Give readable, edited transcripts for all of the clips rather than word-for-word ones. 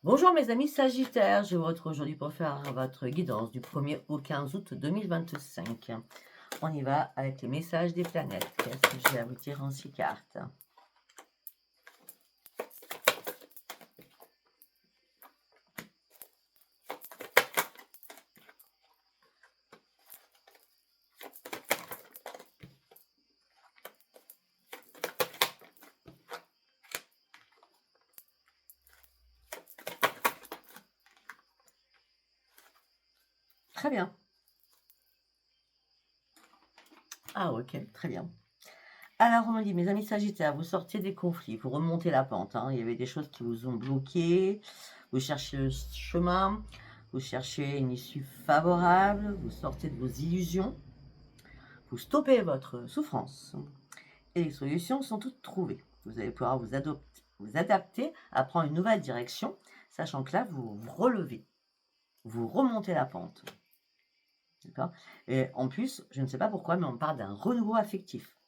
Bonjour mes amis Sagittaires, je vous retrouve aujourd'hui pour faire votre guidance du 1er au 15 août 2025. On y va avec les messages des planètes. Qu'est-ce que j'ai à vous dire en 6 cartes? Très bien. Ah ok, très bien. Alors on me dit, mes amis Sagittaires, vous sortez des conflits, vous remontez la pente. Il y avait des choses qui vous ont bloqué, vous cherchez le chemin, vous cherchez une issue favorable, vous sortez de vos illusions, vous stoppez votre souffrance. Et les solutions sont toutes trouvées. Vous allez pouvoir vous adapter à prendre une nouvelle direction, sachant que là, vous vous relevez, vous remontez la pente. D'accord? Et en plus, je ne sais pas pourquoi, mais on parle d'un renouveau affectif.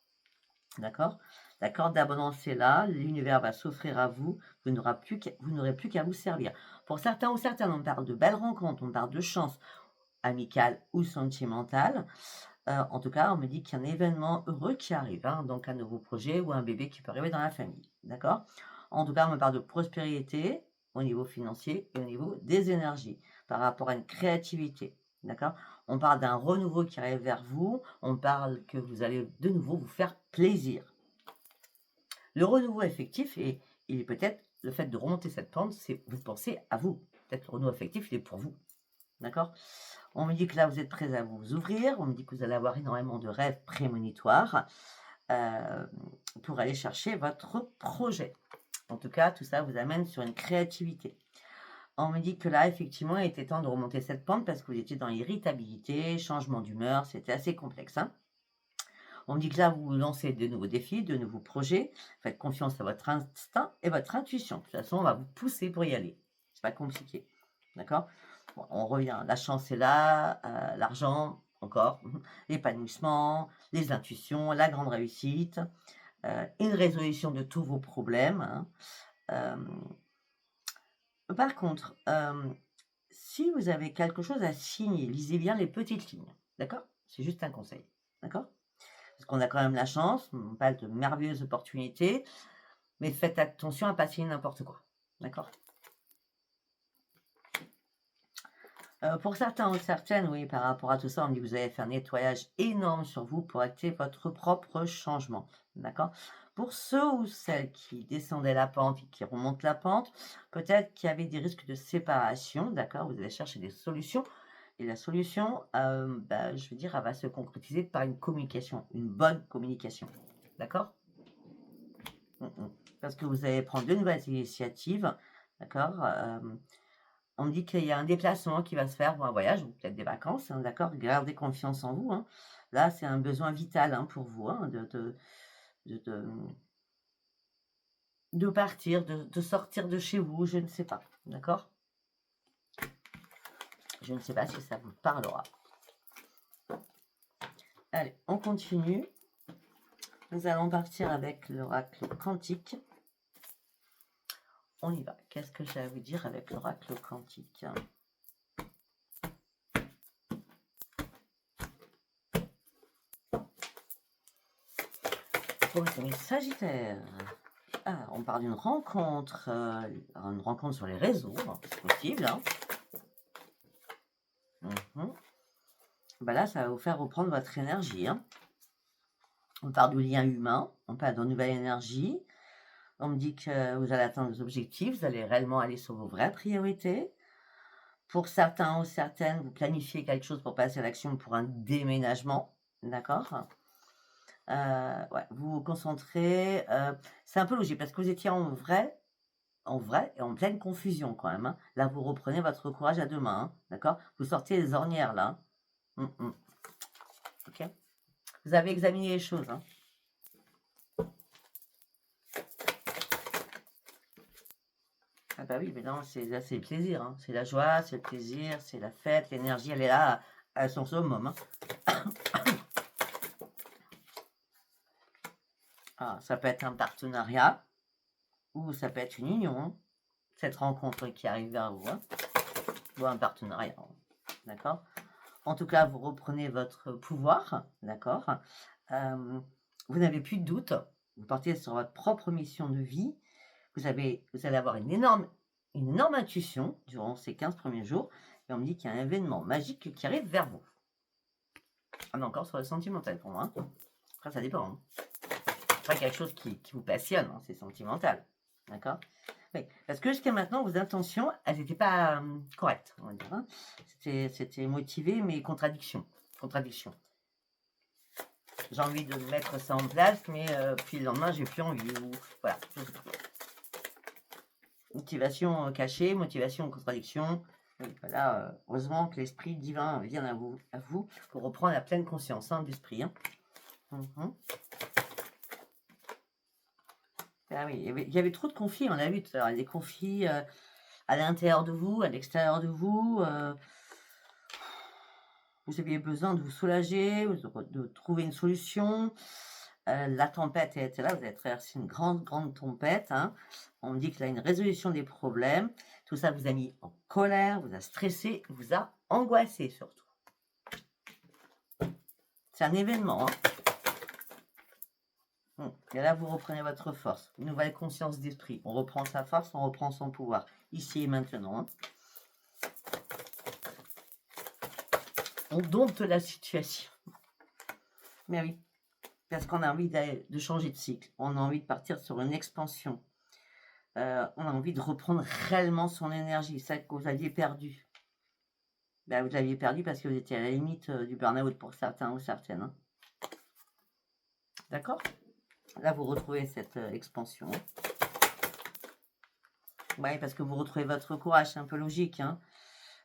D'accord? La corde d'abondance est là, l'univers va s'offrir à vous, vous n'aurez plus qu'à vous servir. Pour certains ou certaines, on parle de belles rencontres, on parle de chance amicale ou sentimentale. En tout cas, on me dit qu'il y a un événement heureux qui arrive, donc un nouveau projet ou un bébé qui peut arriver dans la famille, d'accord? En tout cas, on me parle de prospérité au niveau financier et au niveau des énergies, par rapport à une créativité, d'accord? On parle d'un renouveau qui arrive vers vous, on parle que vous allez de nouveau vous faire plaisir. Le renouveau affectif, et il est peut-être le fait de remonter cette pente, c'est vous pensez à vous. Peut-être le renouveau affectif, il est pour vous, d'accord? On me dit que là, vous êtes prêts à vous ouvrir. On me dit que vous allez avoir énormément de rêves prémonitoires pour aller chercher votre projet. En tout cas, tout ça vous amène sur une créativité. On me dit que là, effectivement, il était temps de remonter cette pente parce que vous étiez dans l'irritabilité, changement d'humeur, c'était assez complexe. On me dit que là, vous vous lancez de nouveaux défis, de nouveaux projets. Faites confiance à votre instinct et votre intuition. De toute façon, on va vous pousser pour y aller. C'est pas compliqué. D'accord? Bon, on revient. La chance est là, l'argent encore, l'épanouissement, les intuitions, la grande réussite, une résolution de tous vos problèmes. Par contre, si vous avez quelque chose à signer, lisez bien les petites lignes. D'accord? C'est juste un conseil. D'accord? Parce qu'on a quand même la chance, on parle de merveilleuses opportunités, mais faites attention à pas signer n'importe quoi. D'accord? Pour certains ou certaines, oui, par rapport à tout ça, on me dit que vous allez faire un nettoyage énorme sur vous pour acter votre propre changement. D'accord? Pour ceux ou celles qui descendaient la pente et qui remontent la pente, peut-être qu'il y avait des risques de séparation. D'accord? Vous allez chercher des solutions. Et la solution, je veux dire, elle va se concrétiser par une communication, une bonne communication. D'accord? Parce que vous allez prendre de nouvelles initiatives. D'accord? On me dit qu'il y a un déplacement qui va se faire, ou un voyage, ou peut-être des vacances, d'accord? Gardez confiance en vous. Là, c'est un besoin vital pour vous de, de, de partir, de sortir de chez vous, je ne sais pas, d'accord? Je ne sais pas si ça vous parlera. Allez, on continue. Nous allons partir avec l'oracle quantique. On y va. Qu'est-ce que j'ai à vous dire avec l'oracle quantique? Pour les Sagittaires. Ah, on parle d'une rencontre sur les réseaux, c'est possible. Là, ça va vous faire reprendre votre énergie. On parle du lien humain, on parle de nouvelle énergie. On me dit que vous allez atteindre vos objectifs, vous allez réellement aller sur vos vraies priorités. Pour certains ou certaines, vous planifiez quelque chose pour passer à l'action pour un déménagement, d'accord? Vous vous concentrez. C'est un peu logique parce que vous étiez en vrai et en pleine confusion quand même. Là, vous reprenez votre courage à deux mains, d'accord? Vous sortez les ornières là. Ok? Vous avez examiné les choses. Ah bah oui, mais non, là, c'est le plaisir. C'est la joie, c'est le plaisir, c'est la fête, l'énergie, elle est là à son summum. Ah, ça peut être un partenariat ou ça peut être une union. cette rencontre qui arrive vers vous, hein, ou un partenariat, d'accord? En tout cas, vous reprenez votre pouvoir, d'accord? Vous n'avez plus de doute, vous partez sur votre propre mission de vie, vous allez avoir une énorme intuition durant ces 15 premiers jours, et on me dit qu'il y a un événement magique qui arrive vers vous. On est encore sur le sentimental pour moi, hein. Après, ça dépend, hein. C'est pas quelque chose qui vous passionne, hein, c'est sentimental, d'accord? Oui, parce que jusqu'à maintenant, vos intentions, elles n'étaient pas correctes, on va dire, hein. C'était motivé, mais contradiction. J'ai envie de mettre ça en place, mais puis le lendemain, j'ai plus envie. Ou, voilà. Motivation cachée, motivation contradiction. Oui, voilà, heureusement que l'esprit divin vient à vous pour reprendre la pleine conscience, hein, d'esprit. Hein. Ah oui, il y avait trop de conflits, on a vu tout à l'heure, des conflits à l'intérieur de vous, à l'extérieur de vous. Vous aviez besoin de vous soulager, de trouver une solution. La tempête était là, vous avez traversé une grande tempête. Hein. On me dit qu'il y a une résolution des problèmes. Tout ça vous a mis en colère, vous a stressé, vous a angoissé surtout. C'est un événement. Hein. Et là, vous reprenez votre force. Une nouvelle conscience d'esprit. On reprend sa force, on reprend son pouvoir. Ici et maintenant. Hein. On dompte la situation. Mais oui. Parce qu'on a envie de changer de cycle. On a envie de partir sur une expansion. On a envie de reprendre réellement son énergie. Celle que vous aviez perdue. Ben, vous l'aviez perdue parce que vous étiez à la limite du burn-out pour certains ou certaines. Hein. D'accord? Là, vous retrouvez cette expansion. Oui, parce que vous retrouvez votre courage. C'est un peu logique. Hein.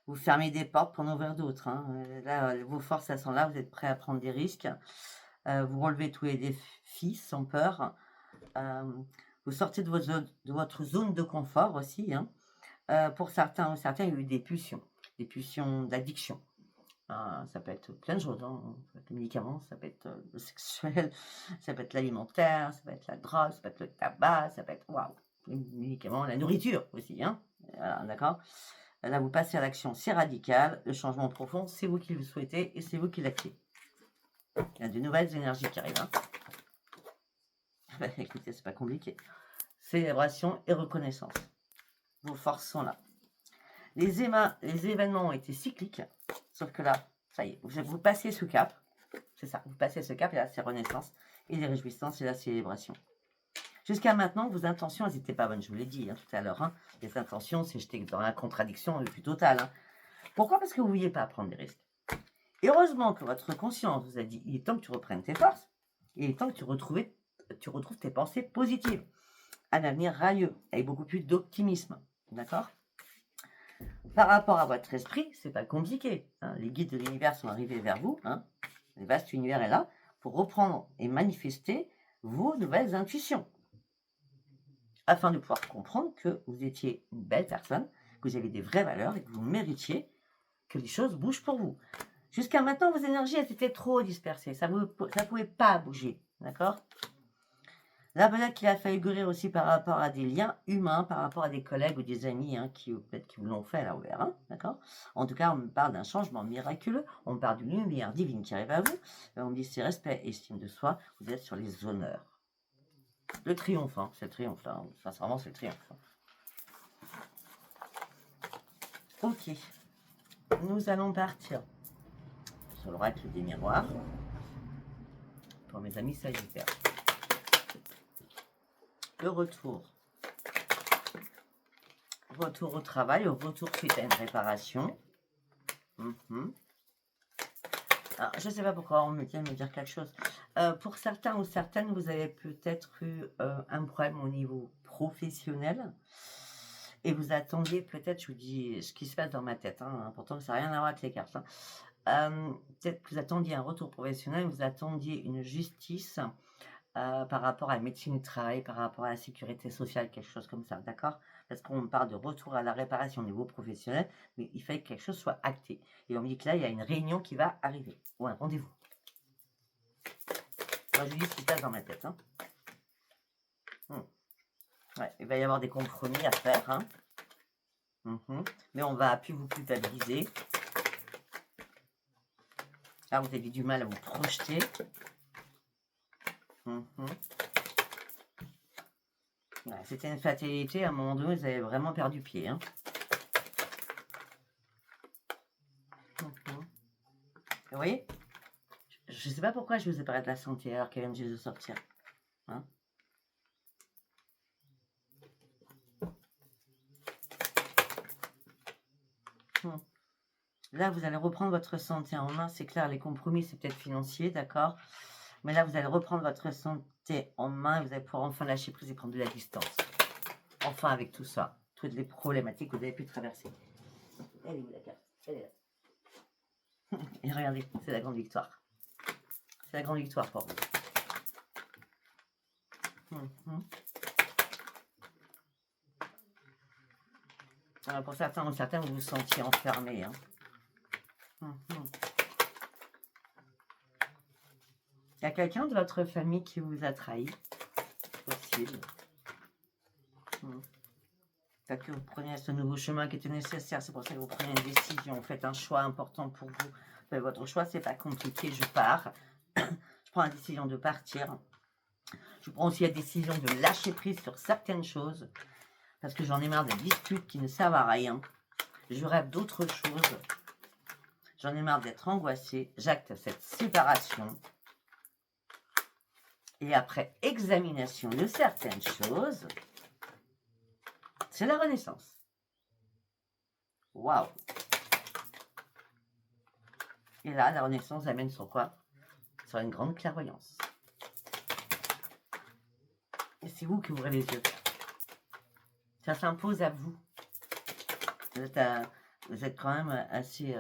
Vous fermez des portes pour en ouvrir d'autres. Hein. Là, vos forces, elles sont là. Vous êtes prêts à prendre des risques. Vous relevez tous les défis sans peur. Vous sortez de votre zone de confort aussi. Hein. Pour certains ou certaines, il y a eu des pulsions d'addiction. Ça peut être plein de choses. Hein. Ça peut être les médicaments, ça peut être le sexuel, ça peut être l'alimentaire, ça peut être la drogue, ça peut être le tabac, ça peut être les médicaments, la nourriture aussi. Hein. Voilà, d'accord. Là, vous passez à l'action, c'est radical. Le changement profond, c'est vous qui le souhaitez et c'est vous qui l'actez. Il y a de nouvelles énergies qui arrivent. Hein. Écoutez, c'est pas compliqué. Célébration et reconnaissance. Vos forces sont là. Les événements ont été cycliques, sauf que là, ça y est, vous passez ce cap. C'est ça, vous passez ce cap et là, c'est renaissance et les réjouissances et la célébration. Jusqu'à maintenant, vos intentions, elles n'étaient pas bonnes, je vous l'ai dit hein, tout à l'heure. Hein. Les intentions, c'est j'étais dans la contradiction le plus totale. Hein. Pourquoi? Parce que vous ne vouliez pas prendre des risques. Et heureusement que votre conscience vous a dit, il est temps que tu reprennes tes forces, il est temps que tu retrouves tes pensées positives, un avenir radieux, avec beaucoup plus d'optimisme. D'accord? Par rapport à votre esprit, c'est pas compliqué. Hein. Les guides de l'univers sont arrivés vers vous. Hein. Le vaste univers est là pour reprendre et manifester vos nouvelles intuitions. Afin de pouvoir comprendre que vous étiez une belle personne, que vous avez des vraies valeurs et que vous méritiez que les choses bougent pour vous. Jusqu'à maintenant, vos énergies elles étaient trop dispersées. Ça ne pouvait pas bouger. D'accord? Là, peut-être qu'il a fallu guérir aussi par rapport à des liens humains, par rapport à des collègues ou des amis hein, peut-être qui vous l'ont fait là ouvert. Hein, d'accord? En tout cas, on me parle d'un changement miraculeux. On me parle d'une lumière divine qui arrive à vous. Et on me dit c'est respect et estime de soi. Vous êtes sur les honneurs. Le triomphe, hein, c'est le triomphe là. Sincèrement, c'est le triomphe. Ok. Nous allons partir sur l'oracle des miroirs pour mes amis sagittaires. Le retour. Retour au travail, retour suite à une réparation. Alors, je ne sais pas pourquoi on me vient me dire quelque chose. Pour certains ou certaines, vous avez peut-être eu un problème au niveau professionnel. Et vous attendiez peut-être, je vous dis ce qui se passe dans ma tête, hein, pourtant ça n'a rien à voir avec les cartes. Hein. Peut-être que vous attendiez un retour professionnel, vous attendiez une justice par rapport à la médecine du travail, par rapport à la sécurité sociale, quelque chose comme ça, d'accord? Parce qu'on me parle de retour à la réparation au niveau professionnel, mais il fallait que quelque chose soit acté. Et on me dit que là, il y a une réunion qui va arriver, ou un rendez-vous. Moi, je dis ce qui se passe dans ma tête. Hein. Ouais, il va y avoir des compromis à faire. Hein. Mais on va plus vous culpabiliser. Là, vous avez du mal à vous projeter. Ouais, c'était une fatalité. À un moment donné, vous avez vraiment perdu pied. Hein. Vous voyez, je ne sais pas pourquoi je vous ai parlé de la santé alors qu'elle vient juste de sortir. Hein. Là, vous allez reprendre votre santé en main. C'est clair, les compromis, c'est peut-être financier, d'accord? Mais là, vous allez reprendre votre santé en main et vous allez pouvoir enfin lâcher prise et prendre de la distance. Enfin, avec tout ça, toutes les problématiques que vous avez pu traverser. Elle est où la carte? Elle est là. Et regardez, c'est la grande victoire. C'est la grande victoire pour vous. Alors, pour certains ou certaines, vous vous sentiez enfermé. Hein. Il y a quelqu'un de votre famille qui vous a trahi. Possible. Que vous preniez ce nouveau chemin qui était nécessaire. C'est pour ça que vous prenez une décision. Vous faites un choix important pour vous. Votre choix, c'est pas compliqué. Je pars. Je prends la décision de partir. Je prends aussi la décision de lâcher prise sur certaines choses. Parce que j'en ai marre des disputes qui ne servent à rien. Je rêve d'autre chose. J'en ai marre d'être angoissée. J'acte cette séparation. Et après examination de certaines choses, c'est la renaissance. Waouh! Et là, la renaissance amène sur quoi? Sur une grande clairvoyance. Et c'est vous qui ouvrez les yeux. Ça s'impose à vous. Vous êtes quand même assez,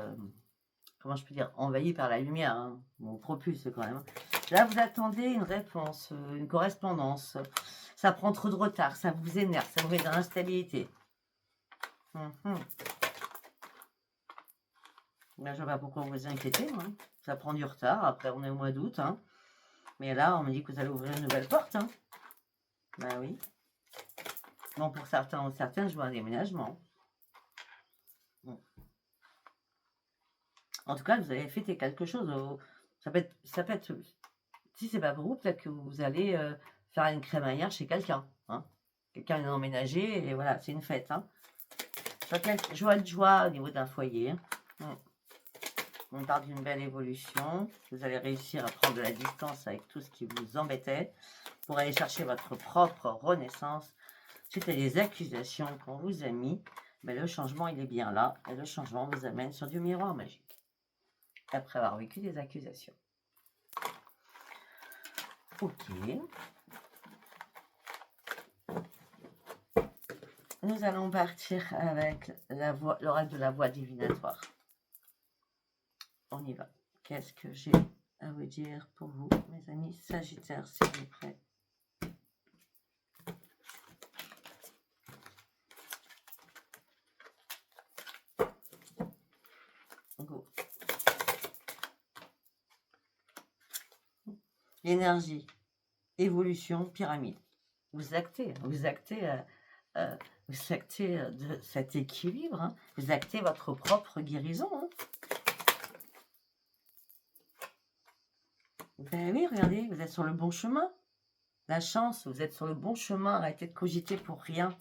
comment je peux dire, envahi par la lumière. Hein. Bon, propulse quand même. Là, vous attendez une réponse, une correspondance. Ça prend trop de retard, ça vous énerve, ça vous met dans l'instabilité. Là, je ne vois pas pourquoi vous vous inquiétez. Hein. Ça prend du retard. Après, on est au mois d'août. Hein. Mais là, on me dit que vous allez ouvrir une nouvelle porte. Hein. Ben oui. Bon, pour certains ou certaines, je vois un déménagement. Bon. En tout cas, vous avez fêté quelque chose. Ça peut être si c'est pas pour vous, peut-être que vous allez faire une crémaillère chez quelqu'un. Hein. Quelqu'un est emménagé et voilà, c'est une fête. Hein. Joie de joie au niveau d'un foyer. On parle d'une belle évolution. Vous allez réussir à prendre de la distance avec tout ce qui vous embêtait pour aller chercher votre propre renaissance. Suite à des accusations qu'on vous a mis, mais le changement, il est bien là. Et le changement vous amène sur du miroir magique. Après avoir vécu des accusations. Ok. Nous allons partir avec l'oracle de la voix divinatoire. On y va. Qu'est-ce que j'ai à vous dire pour vous, mes amis Sagittaires, s'il vous plaît? Go. L'énergie, évolution, pyramide. Vous actez de cet équilibre. Hein. Vous actez votre propre guérison. Hein. Ben oui, regardez, vous êtes sur le bon chemin. La chance, vous êtes sur le bon chemin. Arrêtez de cogiter pour rien.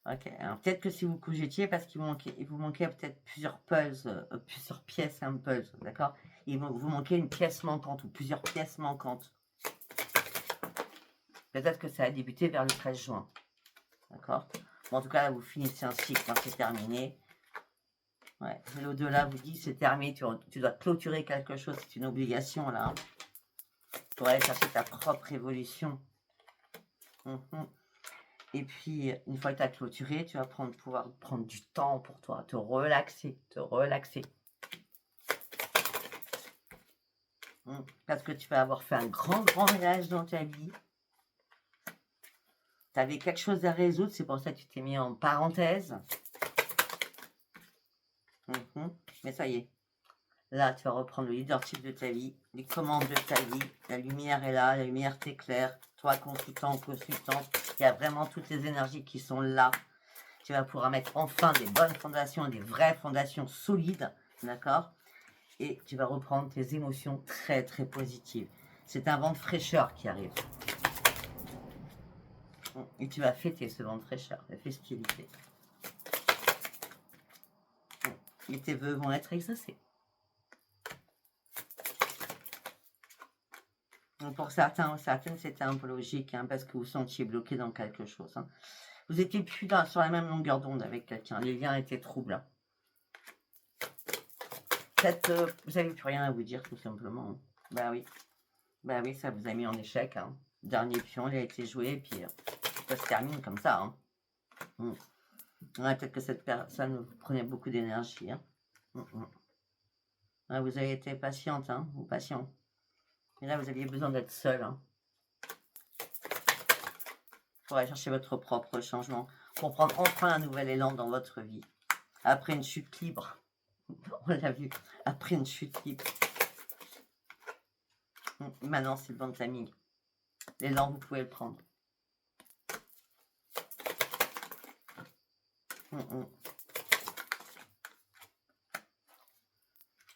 Ok, alors peut-être que si vous cogitiez, parce qu'il vous manquait peut-être plusieurs puzzles, plusieurs pièces, un puzzle, d'accord? Vous manquez une pièce manquante ou plusieurs pièces manquantes. Peut-être que ça a débuté vers le 13 juin, d'accord? Bon, en tout cas, là, vous finissez un cycle, hein, c'est terminé. Ouais, l'au-delà vous dit c'est terminé, tu dois clôturer quelque chose, c'est une obligation là. Pour aller chercher ta propre évolution. Et puis, une fois que tu as clôturé, tu vas pouvoir prendre du temps pour toi, te relaxer, Parce que tu vas avoir fait un grand ménage dans ta vie. Tu avais quelque chose à résoudre, c'est pour ça que tu t'es mis en parenthèse. Mais ça y est, Là, tu vas reprendre le leadership de ta vie, les commandes de ta vie. La lumière est là, la lumière t'éclaire. Toi, consultant ou consultante, il y a vraiment toutes les énergies qui sont là. Tu vas pouvoir mettre enfin des bonnes fondations, des vraies fondations solides, d'accord? Et tu vas reprendre tes émotions très, très positives. C'est un vent de fraîcheur qui arrive. Et tu vas fêter ce vent de fraîcheur, la festivité. Et tes vœux vont être exaucés. Donc pour certains ou certaines, c'était un peu logique, hein, parce que vous sentiez bloqué dans quelque chose. Hein. Vous étiez plus sur la même longueur d'onde avec quelqu'un. Les liens étaient troublants. Peut-être vous n'avez plus rien à vous dire, tout simplement. Bah oui. Bah oui, ça vous a mis en échec. Hein. Dernier pion, il a été joué, et puis ça se termine comme ça. Hein. Ouais, peut-être que cette personne vous prenait beaucoup d'énergie. Hein. Ouais, vous avez été patiente, hein, ou patient. Et là, vous aviez besoin d'être seul. Hein. Pour aller chercher votre propre changement. Pour prendre enfin un nouvel élan dans votre vie. Après une chute libre. On l'a vu. Après une chute libre. Maintenant, c'est le bon timing. L'élan, vous pouvez le prendre.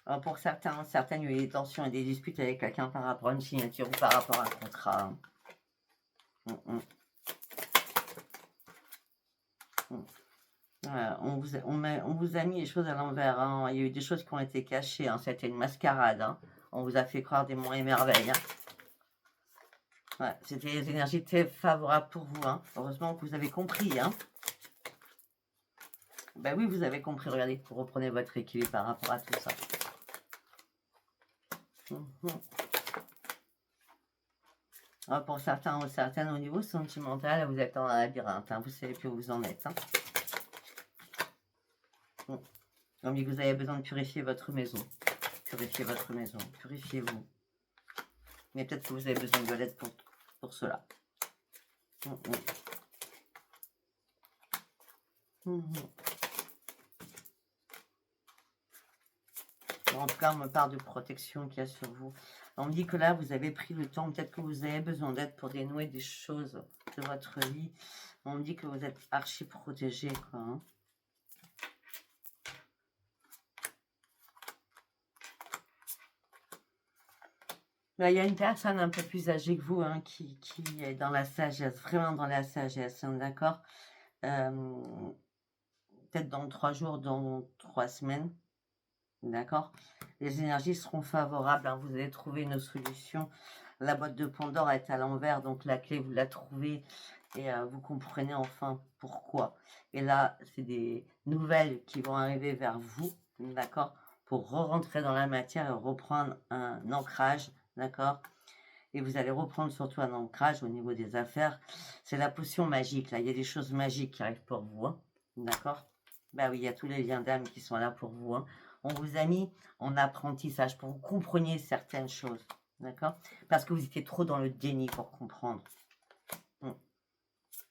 Alors pour certains, certaines, il y a eu des tensions et des disputes avec quelqu'un par rapport à une signature ou par rapport à un contrat. Voilà, on vous a mis les choses à l'envers. Hein. Il y a eu des choses qui ont été cachées. Hein. C'était une mascarade. Hein. On vous a fait croire des monts et merveilles. Hein. Ouais, c'était des énergies très favorables pour vous. Hein. Heureusement que vous avez compris. Hein. Ben oui, vous avez compris. Regardez, vous reprenez votre équilibre par rapport à tout ça. Alors pour certains ou certaines, au niveau sentimental, vous êtes en labyrinthe. Hein. Vous ne savez plus où vous en êtes. Hein. Donc vous avez besoin de purifier votre maison. Purifiez votre maison. Purifiez-vous. Mais peut-être que vous avez besoin de l'aide pour cela. En tout cas, on me parle de protection qu'il y a sur vous. On me dit que là, vous avez pris le temps. Peut-être que vous avez besoin d'aide pour dénouer des choses de votre vie. On me dit que vous êtes archi protégé, quoi. Hein. Là, il y a une personne un peu plus âgée que vous hein, qui est dans la sagesse, vraiment dans la sagesse, hein, d'accord? Peut-être dans 3 jours, dans 3 semaines, d'accord? Les énergies seront favorables, hein, vous allez trouver une solution. La boîte de Pandore est à l'envers, donc la clé, vous la trouvez et vous comprenez enfin pourquoi. Et là, c'est des nouvelles qui vont arriver vers vous, d'accord? Pour re-rentrer dans la matière et reprendre un ancrage. D'accord? Et vous allez reprendre surtout un ancrage au niveau des affaires. C'est la potion magique, là. Il y a des choses magiques qui arrivent pour vous. Hein. D'accord? Bah oui, il y a tous les liens d'âme qui sont là pour vous. Hein. On vous a mis en apprentissage pour que vous compreniez certaines choses. D'accord? Parce que vous étiez trop dans le déni pour comprendre.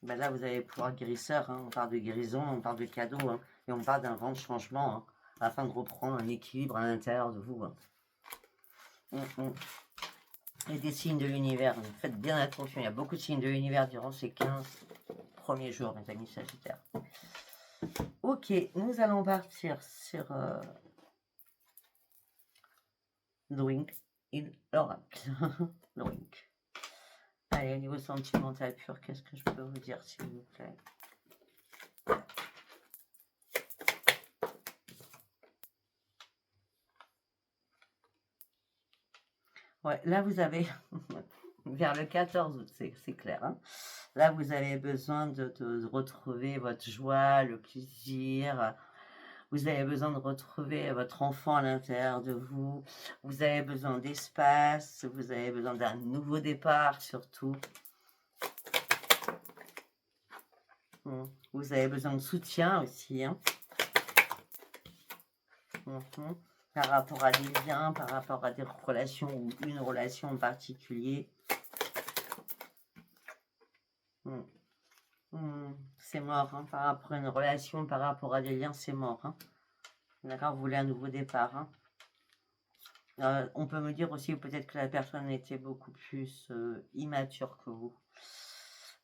Bah là, vous allez pouvoir guérisseur. Hein. On parle de guérison, on parle de cadeau. Hein. Et on parle d'un vent de changement. Hein, afin de reprendre un équilibre à l'intérieur de vous. Hein. Et des signes de l'univers. Faites bien attention, il y a beaucoup de signes de l'univers durant ces 15 premiers jours, mes amis Sagittaires. Ok, nous allons partir sur Wink in l'oracle. Wink. Allez, au niveau sentimental pur, qu'est-ce que je peux vous dire, s'il vous plaît? Ouais, là, vous avez, vers le 14 août, c'est clair. Hein. Là, vous avez besoin de retrouver votre joie, le plaisir. Vous avez besoin de retrouver votre enfant à l'intérieur de vous. Vous avez besoin d'espace. Vous avez besoin d'un nouveau départ, surtout. Vous avez besoin de soutien aussi. Hein. Par rapport à des liens, par rapport à des relations ou une relation en particulier. C'est mort. Hein. Par rapport à une relation, par rapport à des liens, c'est mort. Hein. D'accord, vous voulez un nouveau départ. Hein. On peut me dire aussi peut-être que la personne était beaucoup plus immature que vous.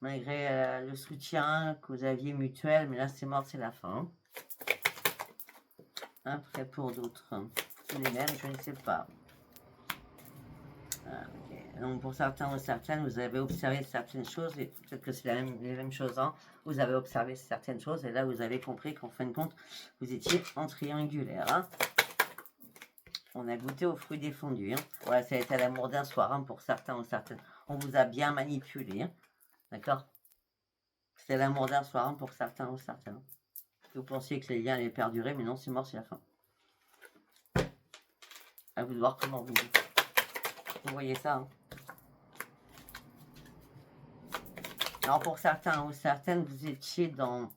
Malgré le soutien que vous aviez mutuel, mais là c'est mort, c'est la fin. Après pour d'autres, les mêmes, je ne sais pas. Okay. Donc pour certains ou certaines, vous avez observé certaines choses, et peut-être que c'est les mêmes choses, hein. Vous avez observé certaines choses, et là vous avez compris qu'en fin de compte, vous étiez en triangulaire. Hein. On a goûté aux fruits défendus. Hein. Voilà, ça a été l'amour d'un soir, hein, pour certains ou certaines. On vous a bien manipulé, hein. D'accord? C'est l'amour d'un soir, hein, pour certains ou certaines. Vous pensiez que les liens allaient perdurer, mais non, c'est mort, c'est la fin. À vous de voir comment vous voyez ça. Hein. Alors pour certains ou certaines, vous étiez dans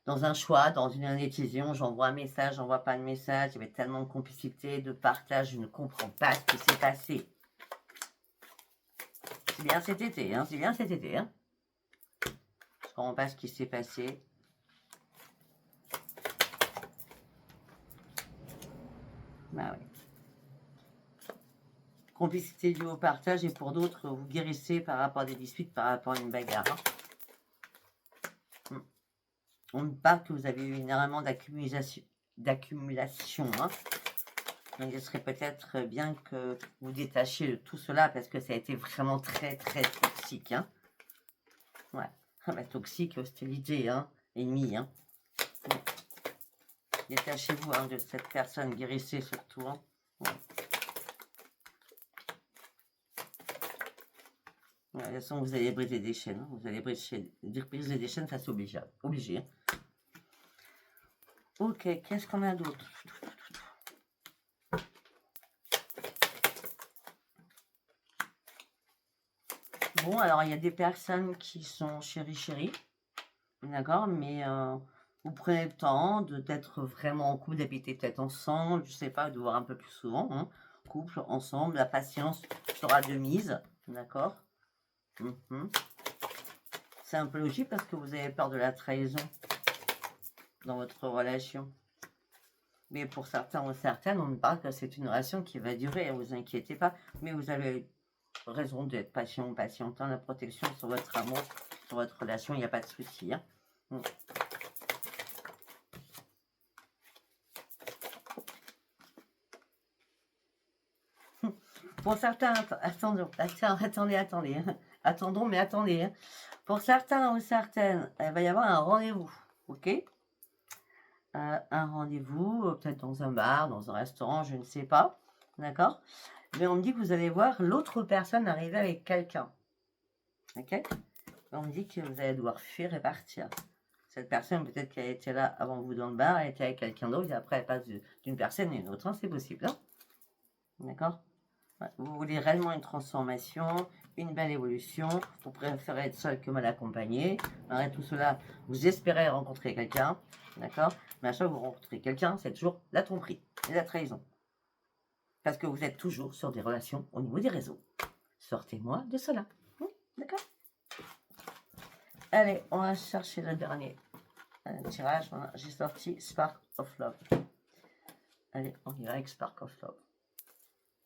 un choix, dans une indécision. J'envoie un message, j'envoie pas de message. Il y avait tellement de complicité, de partage, je ne comprends pas ce qui s'est passé. C'est bien cet été, hein, c'est bien cet été. Hein. Je ne comprends pas ce qui s'est passé. Bah oui. Complicité due au partage, et pour d'autres, vous guérissez par rapport à des disputes, par rapport à une bagarre. Hein. On me parle que vous avez eu énormément d'accumulation. Hein. Donc il serait peut-être bien que vous détachiez de tout cela, parce que ça a été vraiment très très toxique. Hein. Ouais. Ah bah, toxique, hostilité, hein, ennemi. Hein. Détachez-vous, hein, de cette personne, guérissez surtout. Hein. Ouais. Ouais, de toute façon, vous allez briser des chaînes. Hein. Vous allez briser des chaînes, ça c'est obligé. Hein. Ok, qu'est-ce qu'on a d'autre? Bon, alors il y a des personnes qui sont chéri, d'accord, mais vous prenez le temps d'être vraiment en couple, d'habiter peut-être ensemble, je sais pas, de voir un peu plus souvent, hein. Couple, ensemble, la patience sera de mise, d'accord. C'est un peu logique parce que vous avez peur de la trahison dans votre relation. Mais pour certains ou certaines, on me parle que c'est une relation qui va durer, ne vous inquiétez pas, mais vous avez raison d'être patient ou patiente. Hein. La protection sur votre amour, sur votre relation, il n'y a pas de souci. Hein. Pour certains, attendez. Hein. Attendons, mais attendez. Hein. Pour certains ou certaines, il va y avoir un rendez-vous, ok? Un rendez-vous, peut-être dans un bar, dans un restaurant, je ne sais pas, d'accord? Mais on me dit que vous allez voir l'autre personne arriver avec quelqu'un, ok? On me dit que vous allez devoir fuir et partir. Cette personne, peut-être qu'elle était là avant vous dans le bar, elle était avec quelqu'un d'autre, et après elle passe d'une personne à une autre, hein, c'est possible, hein? D'accord? Vous voulez réellement une transformation, une belle évolution, vous préférez être seul que mal accompagné. Malgré tout cela, vous espérez rencontrer quelqu'un, d'accord? Mais à chaque fois que vous rencontrez quelqu'un, c'est toujours la tromperie et la trahison. Parce que vous êtes toujours sur des relations au niveau des réseaux. Sortez-moi de cela. D'accord? Allez, on va chercher le dernier tirage. Voilà, j'ai sorti Spark of Love. Allez, on y va avec Spark of Love.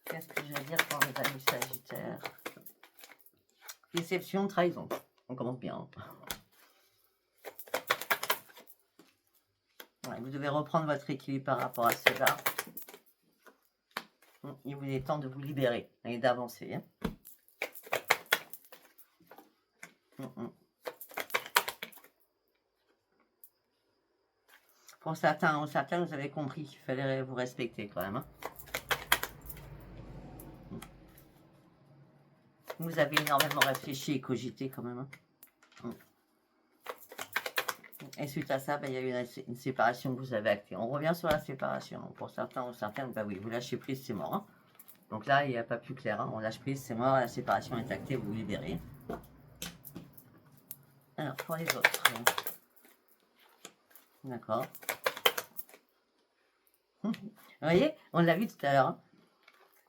Qu'est-ce que je vais dire pour les amis sagittaires? Déception, trahison. On commence bien. Hein. Ouais, vous devez reprendre votre équilibre par rapport à cela. Il vous est temps de vous libérer et d'avancer. Hein. Pour certains ou certaines, vous avez compris qu'il fallait vous respecter quand même. Hein. Vous avez énormément réfléchi et cogité quand même. Hein. Et suite à ça, il y a eu une séparation que vous avez actée. On revient sur la séparation. Pour certains ou certaines, oui, vous lâchez prise, c'est mort. Hein. Donc là, il n'y a pas plus clair. Hein. On lâche prise, c'est mort, la séparation est actée, vous vous libérez. Alors, pour les autres. D'accord. Vous voyez, on l'a vu tout à l'heure. Hein.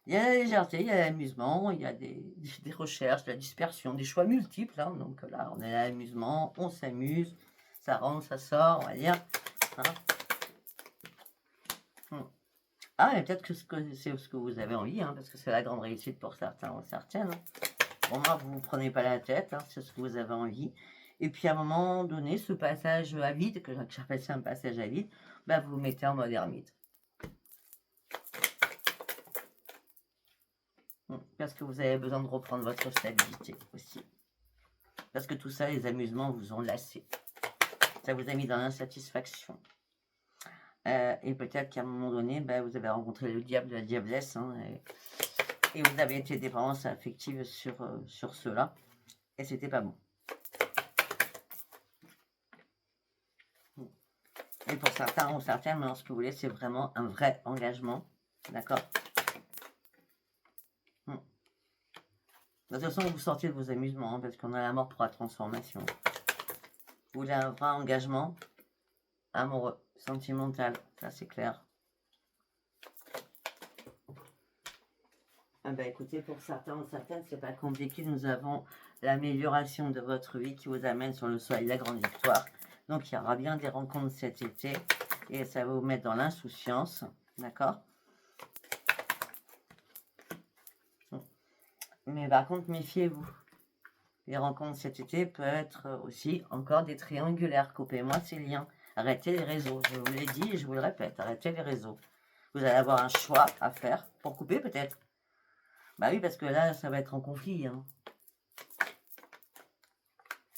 Il y a la légèreté, il y a l'amusement, il y a des recherches, de la dispersion, des choix multiples. Hein. Donc là, on est à l'amusement, on s'amuse, ça rentre, ça sort, on va dire. Hein. Ah, mais peut-être que c'est ce que vous avez envie, hein, parce que c'est la grande réussite pour certains ou certaines. Hein. Bon, moi, vous ne prenez pas la tête, hein, c'est ce que vous avez envie. Et puis, à un moment donné, ce passage à vide, que j'appelle ça un passage à vide, bah, vous vous mettez en mode ermite. Parce que vous avez besoin de reprendre votre stabilité aussi. Parce que tout ça, les amusements vous ont lassé. Ça vous a mis dans l'insatisfaction. Et peut-être qu'à un moment donné, bah, vous avez rencontré le diable, la diablesse, hein, et vous avez été dépendance affective sur cela. Et c'était pas bon. Et pour certains ou certaines, maintenant, ce que vous voulez, c'est vraiment un vrai engagement. D'accord? De toute façon, vous sortez de vos amusements, hein, parce qu'on a la mort pour la transformation. Vous voulez un vrai engagement amoureux, sentimental, ça c'est clair. Ah bah écoutez, pour certains ou certaines, c'est pas compliqué. Nous avons l'amélioration de votre vie qui vous amène sur le soleil de la grande victoire. Donc il y aura bien des rencontres cet été et ça va vous mettre dans l'insouciance, d'accord? Mais par contre, méfiez-vous. Les rencontres cet été peuvent être aussi encore des triangulaires. Coupez-moi ces liens. Arrêtez les réseaux. Je vous l'ai dit et je vous le répète. Arrêtez les réseaux. Vous allez avoir un choix à faire pour couper peut-être. Bah oui, parce que là, ça va être en conflit. Hein.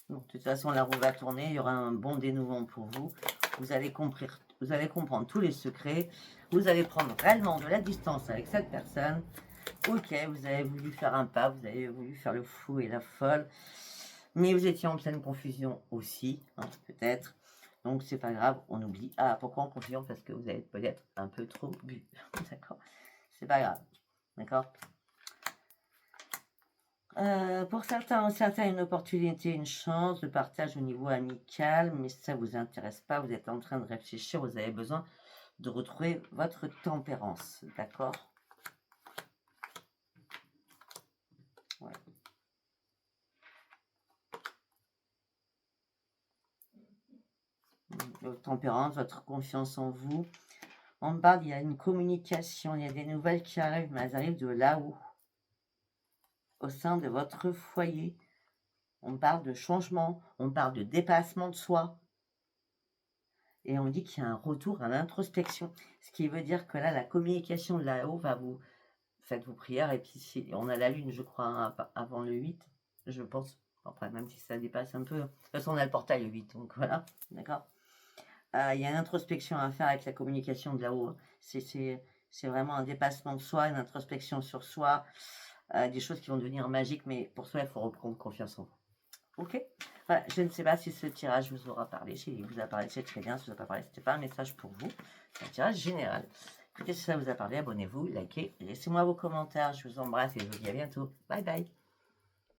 Donc, de toute façon, la roue va tourner. Il y aura un bon dénouement pour vous. Vous allez comprendre tous les secrets. Vous allez prendre réellement de la distance avec cette personne. Ok, vous avez voulu faire un pas. Vous avez voulu faire le fou et la folle. Mais vous étiez en pleine confusion aussi, hein, peut-être. Donc, c'est pas grave, on oublie. Ah, pourquoi en confusion? Parce que vous avez peut-être un peu trop bu. D'accord? C'est pas grave. D'accord? Pour certains ou certaines, une opportunité, une chance de partage au niveau amical, mais ça vous intéresse pas. Vous êtes en train de réfléchir. Vous avez besoin de retrouver votre tempérance. D'accord? Ouais. Votre tempérance, votre confiance en vous. On me parle, il y a une communication, il y a des nouvelles qui arrivent, mais elles arrivent de là-haut, au sein de votre foyer. On parle de changement, on parle de dépassement de soi. Et on dit qu'il y a un retour à l'introspection. Ce qui veut dire que là, la communication de là-haut va vous... Faites vos prières, et puis si on a la lune, je crois, hein, avant le 8, je pense. Après, même si ça dépasse un peu. De toute façon, on a le portail le 8, donc voilà. D'accord? Il y a une introspection à faire avec la communication de là-haut. C'est vraiment un dépassement de soi, une introspection sur soi, des choses qui vont devenir magiques, mais pour cela, il faut reprendre confiance en vous. Ok? Voilà, je ne sais pas si ce tirage vous aura parlé. Si vous a parlé, c'est très bien. Si vous a pas parlé, c'était pas un message pour vous. C'est un tirage général. Écoutez, si ça vous a parlé, abonnez-vous, likez, laissez-moi vos commentaires. Je vous embrasse et je vous dis à bientôt. Bye bye.